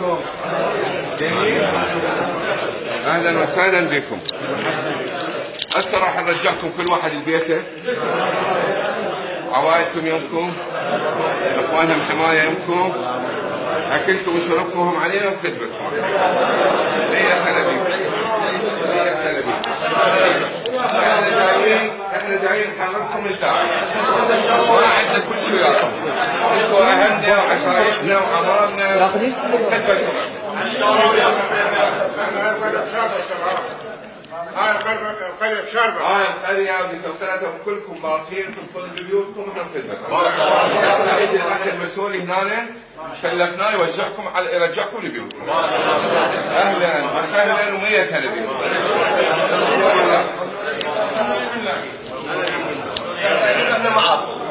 اخباركم؟ اهلا وسهلا بكم. هسه راح نرجعكم كل واحد لبيته، عوائلكم يمكم، اخوانهم حمايه يمكم، اكلكم وشربكم علينا وخدمتكم. هيا هلا بكم. هيا هلا بكم. احنا جايين نحرركم الدار، ما عندنا كل شيء وياكم. انتم اهلنا وعشايشنا وعمارنا، خدمتكم. هاي القرية بشاربة. هاي القرية بسلطنتكم كلكم باقين تدخلوا ببيوتكم احنا بخدمتكم. سعيد الاخ المسؤول هنا كلفناه يوزعكم على يرجعكم لبيوتكم. اهلا وسهلا ومية هلا بكم. احنا معاكم.